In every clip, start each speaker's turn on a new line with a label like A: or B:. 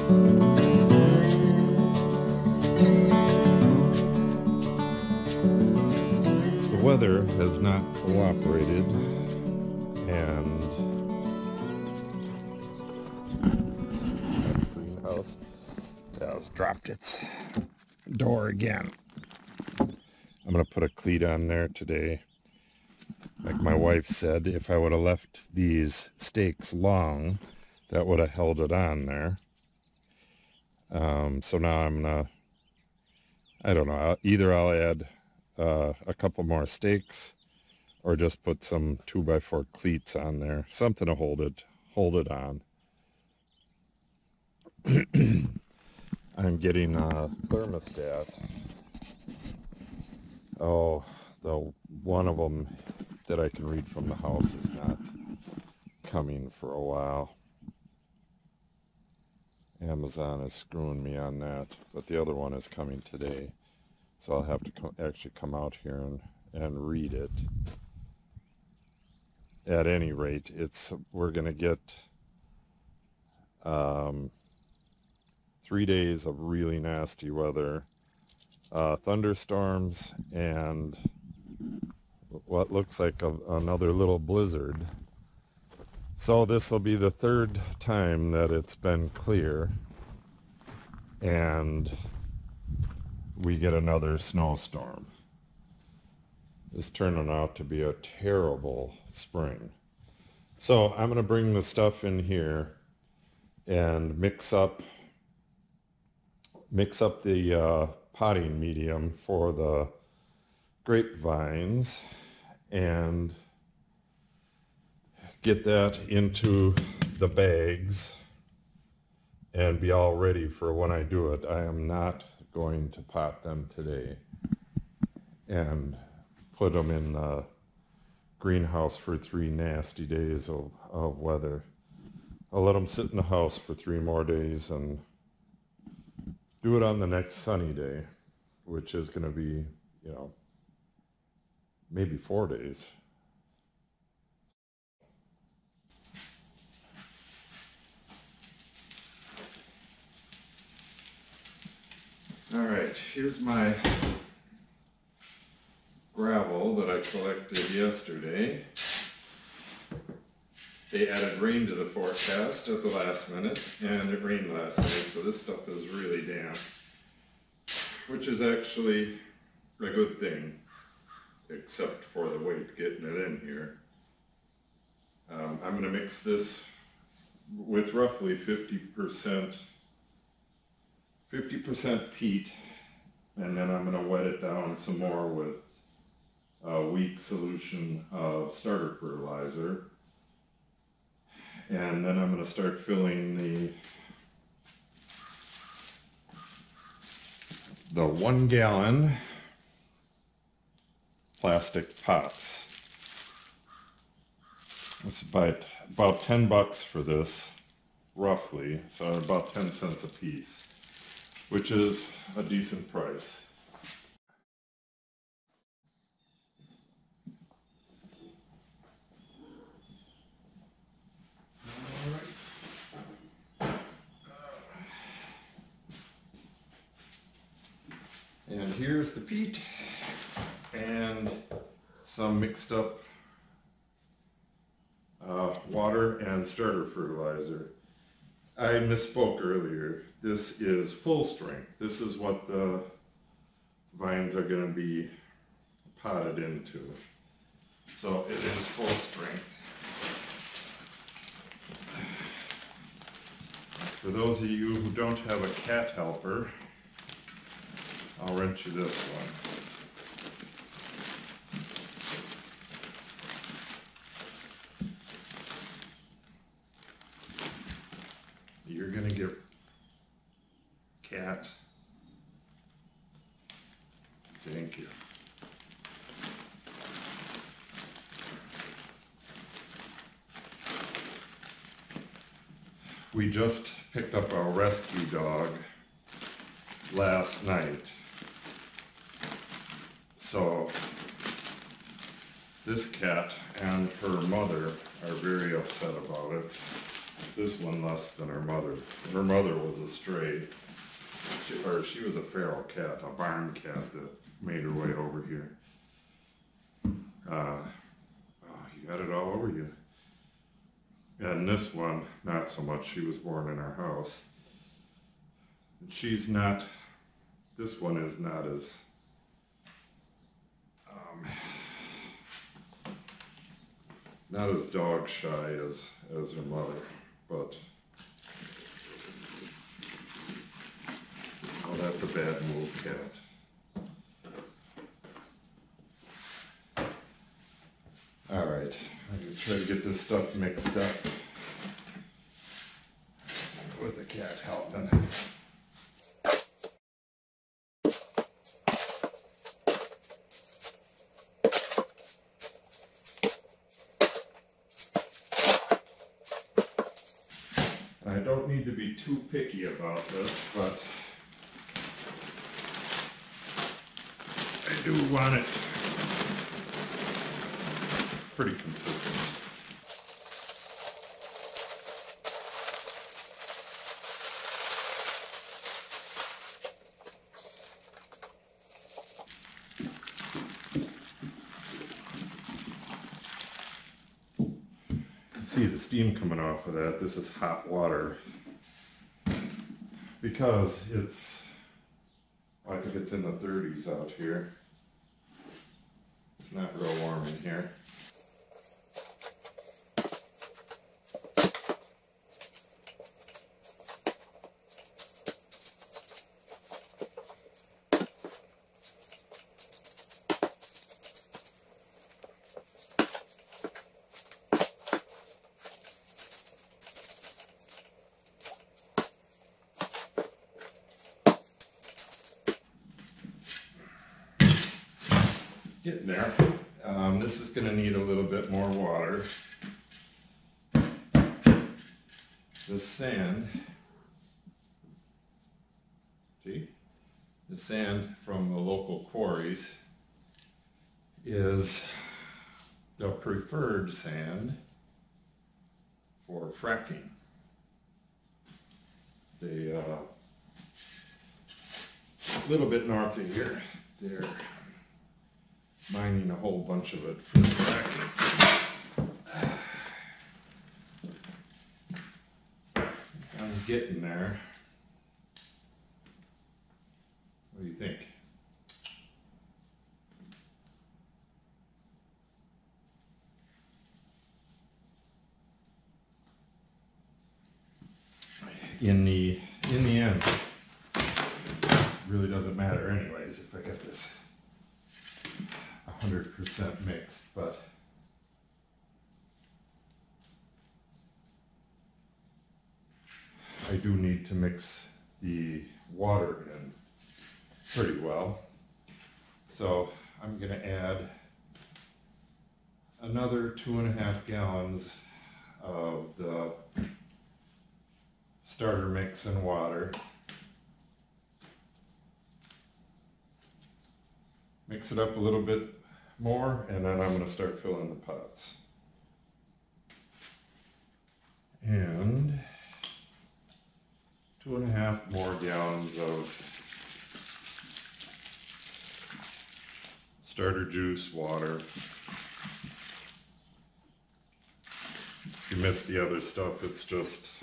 A: The weather has not cooperated, and that greenhouse has dropped its door again. I'm going to put a cleat on there today. Like my wife said, if I would have left these stakes long, that would have held it on there. So now I'm going to, I don't know, either I'll add a couple more stakes or just put some 2x4 cleats on there, something to hold it on. I'm getting a thermostat. Oh, the one of them that I can read from the house is not coming for a while. Amazon is screwing me on that, but the other one is coming today, so I'll have to actually come out here and read it. At any rate, we're gonna get 3 days of really nasty weather, thunderstorms, and what looks like another little blizzard. So this will be the third time that it's been clear and we get another snowstorm. It's turning out to be a terrible spring. So I'm going to bring the stuff in here and mix up the potting medium for the grapevines and get that into the bags and be all ready for when I do it. I am not going to pot them today and put them in the greenhouse for 3 nasty days of weather. I'll let them sit in the house for 3 more days and do it on the next sunny day, which is going to be, maybe 4 days. All right, here's my gravel that I collected yesterday. They added rain to the forecast at the last minute, and it rained last night, so this stuff is really damp, which is actually a good thing, except for the weight getting it in here. I'm going to mix this with roughly 50% peat, and then I'm going to wet it down some more with a weak solution of starter fertilizer. And then I'm going to start filling the 1 gallon plastic pots. It's about $10 for this, roughly, so about 10 cents a piece, which is a decent price. And here's the peat and some mixed up water and starter fertilizer. I misspoke earlier. This is full strength. This is what the vines are going to be potted into. So it is full strength. For those of you who don't have a cat helper, I'll rent you this one. You're going to get cat. Thank you. We just picked up our rescue dog last night. So this cat and her mother are very upset about it. this one less than her mother. Her mother was a stray, she was a feral cat, a barn cat that made her way over here. Oh, you got it all over you. And this one, not so much. She was born in our house. She's not, this one is not as, not as dog shy as her mother, but, oh, that's a bad move, cat. All right, I'm gonna try to get this stuff mixed up with the cat helping. I don't need to be too picky about this, but I do want it pretty consistent. See the steam coming off of that. This is hot water because it's, I think it's in the 30s out here. It's not real warm in here. Getting there. This is going to need a little bit more water. The sand, see, the sand from the local quarries is the preferred sand for fracking. They, a little bit north of here, they're mining a whole bunch of it for fracking. I'm getting there. What do you think? In the end, it really doesn't matter anyways if I get this 100% mixed, but I do need to mix the water in pretty well. So I'm going to add another 2.5 gallons of the starter mix and water. Mix it up a little bit more, and then I'm going to start filling the pots. And 2.5 more gallons of starter juice, water. If you missed the other stuff, it's just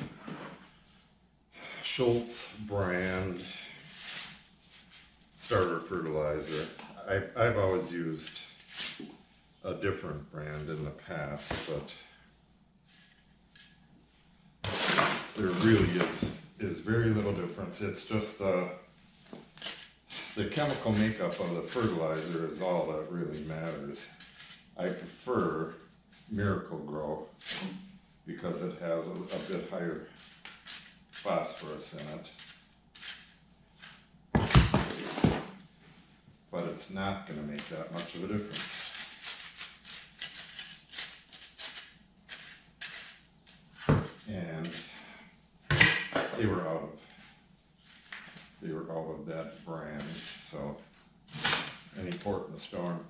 A: Schultz brand starter fertilizer. I've always used a different brand in the past, but there really is very little difference. It's just the chemical makeup of the fertilizer is all that really matters. I prefer Miracle Grow because it has a bit higher phosphorus in it. But it's not going to make that much of a difference. And they were out of that brand, so any port in the storm.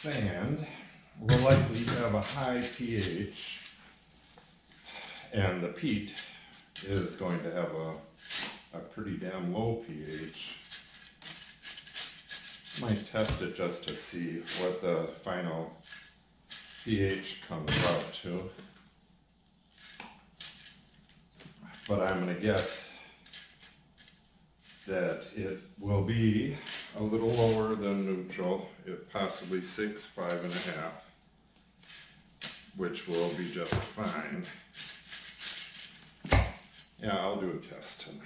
A: sand will likely have a high pH, and the peat is going to have a pretty damn low pH. Might test it just to see what the final pH comes out to. But I'm going to guess that it will be a little lower than neutral, possibly 6, 5.5, which will be just fine. Yeah, I'll do a test and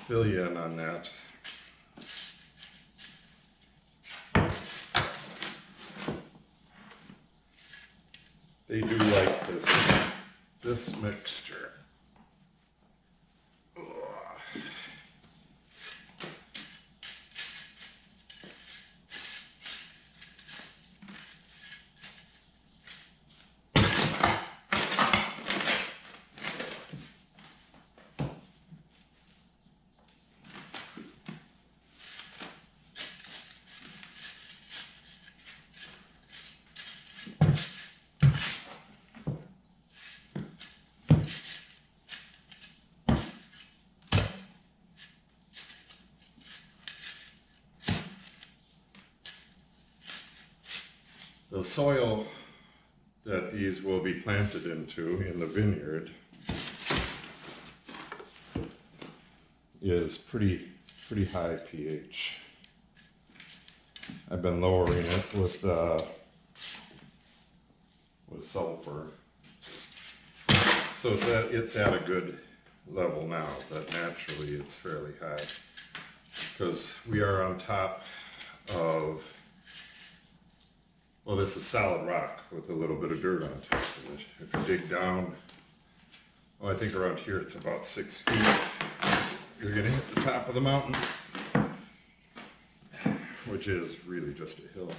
A: fill you in on that. They do like this mixture. Ugh. The soil that these will be planted into in the vineyard is pretty high pH. I've been lowering it with sulfur, so that it's at a good level now, but naturally it's fairly high because we are on top of, well, this is solid rock with a little bit of dirt on top of it. If you dig down, well, I think around here it's about 6 feet. You're going to hit the top of the mountain, which is really just a hill.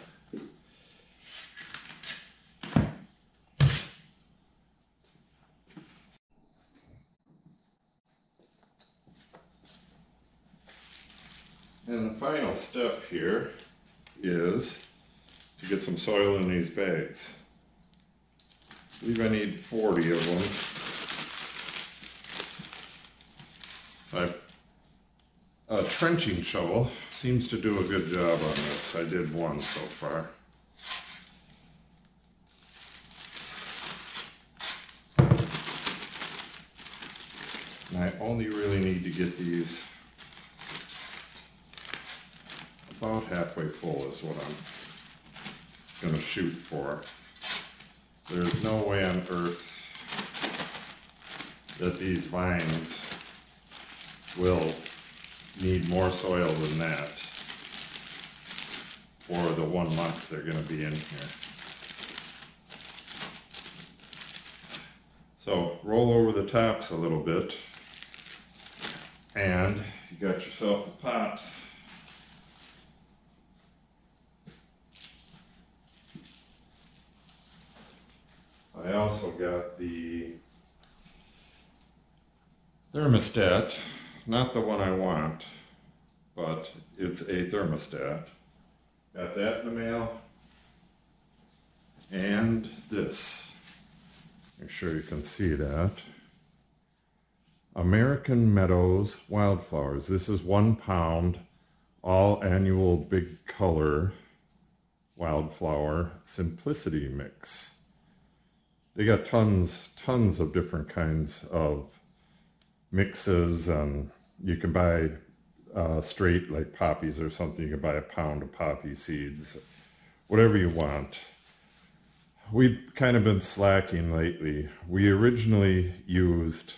A: And the final step here is to get some soil in these bags. I believe I need 40 of them. A trenching shovel seems to do a good job on this. I did one so far. And I only really need to get these about halfway full is what I'm going to shoot for. There's no way on earth that these vines will need more soil than that for the 1 month they're going to be in here. So roll over the tops a little bit, and you got yourself a pot. I also got the thermostat, not the one I want, but it's a thermostat. Got that in the mail. And this. Make sure you can see that. American Meadows Wildflowers. This is 1 pound, all annual big color wildflower simplicity mix. They got tons of different kinds of mixes, and you can buy straight like poppies or something. You can buy a pound of poppy seeds, whatever you want. We've kind of been slacking lately. We originally used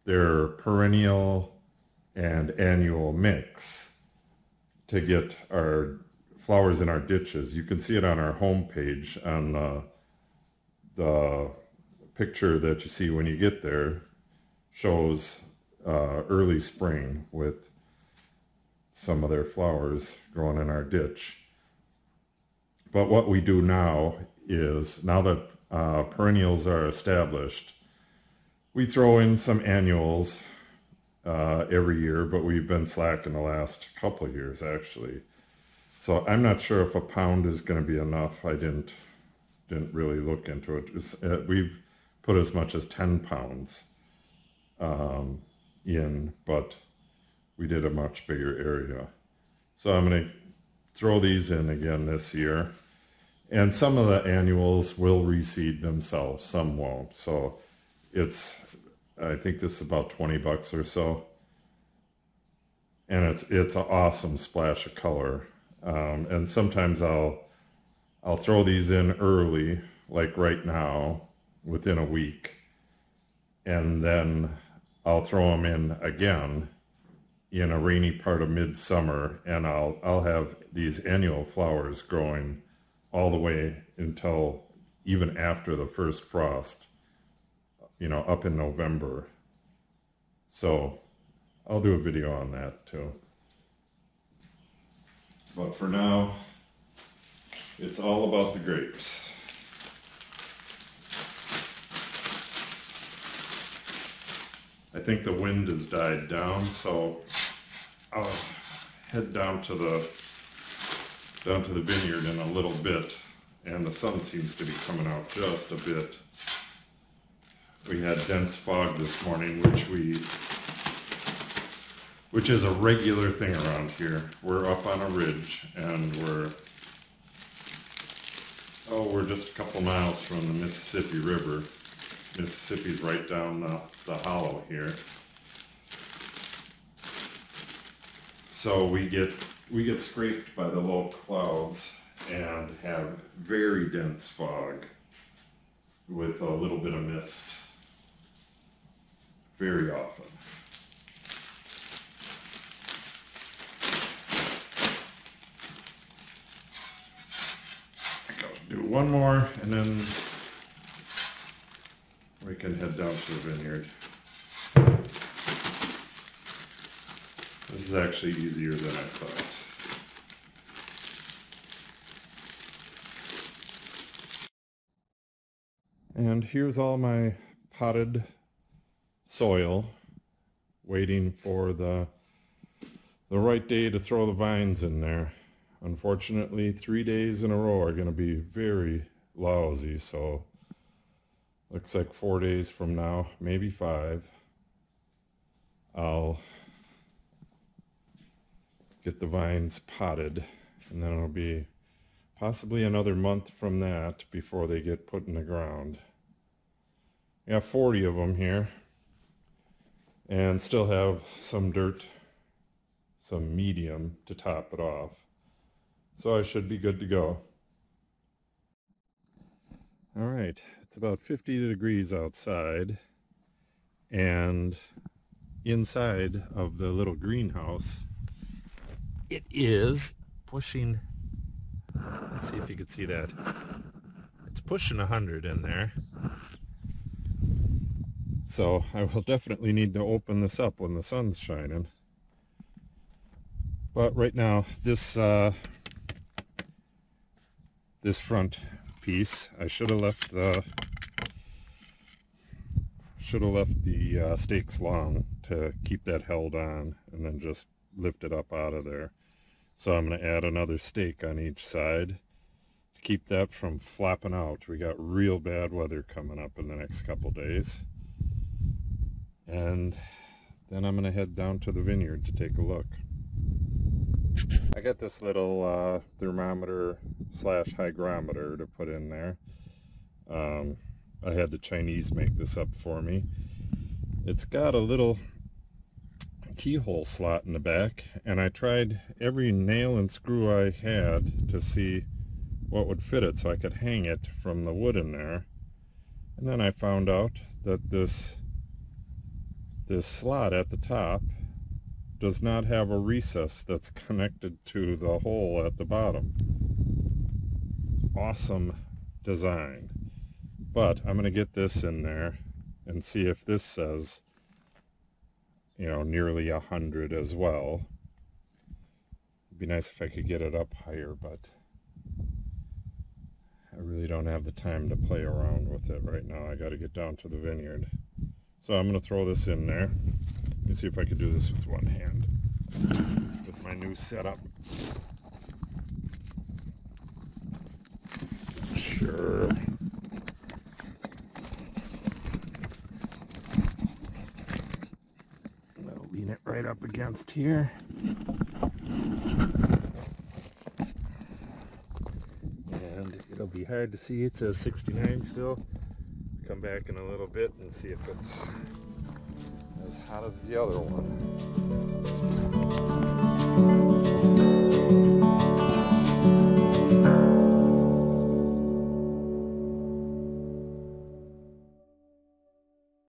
A: their perennial and annual mix to get our flowers in our ditches. You can see it on our homepage on the picture that you see when you get there. Shows early spring with some of their flowers growing in our ditch. But what we do now is, now that perennials are established, we throw in some annuals every year, but we've been slacking the last couple of years actually. So I'm not sure if a pound is going to be enough. I didn't really look into it. We've put as much as 10 pounds in, but we did a much bigger area. So I'm going to throw these in again this year. And some of the annuals will reseed themselves, some won't. So I think this is about 20 bucks or so. And it's an awesome splash of color. And sometimes I'll throw these in early, like right now, within a week. And then I'll throw them in again in a rainy part of midsummer, and I'll have these annual flowers growing all the way until even after the first frost, up in November. So I'll do a video on that too. But for now, it's all about the grapes. I think the wind has died down, so I'll head down to the vineyard in a little bit, and the sun seems to be coming out just a bit. We had dense fog this morning, which is a regular thing around here. We're up on a ridge, and we're just a couple miles from the Mississippi River. Mississippi's right down the hollow here. So we get scraped by the low clouds and have very dense fog with a little bit of mist very often. Do one more, and then we can head down to the vineyard. This is actually easier than I thought. And here's all my potted soil, waiting for the right day to throw the vines in there. Unfortunately, 3 days in a row are going to be very lousy, so looks like 4 days from now, maybe 5, I'll get the vines potted, and then it'll be possibly another month from that before they get put in the ground. I got 40 of them here, and still have some dirt, some medium to top it off. So I should be good to go. All right, it's about 50 degrees outside, and inside of the little greenhouse, it is pushing, let's see if you can see that. It's pushing 100 in there. So I will definitely need to open this up when the sun's shining. But right now, this front piece, I should have left the stakes long to keep that held on, and then just lift it up out of there. So I'm going to add another stake on each side to keep that from flopping out. We got real bad weather coming up in the next couple days. And then I'm going to head down to the vineyard to take a look. I got this little thermometer / hygrometer to put in there. I had the Chinese make this up for me. It's got a little keyhole slot in the back, and I tried every nail and screw I had to see what would fit it so I could hang it from the wood in there. And then I found out that this slot at the top does not have a recess that's connected to the hole at the bottom. Awesome design. But I'm going to get this in there and see if this says, nearly 100 as well. It'd be nice if I could get it up higher, but I really don't have the time to play around with it right now. I got to get down to the vineyard. So I'm going to throw this in there. Let me see if I can do this with one hand with my new setup. sure. I'll lean it right up against here. And it'll be hard to see. It says 69 still. Come back in a little bit and see if it's as hot as the other one.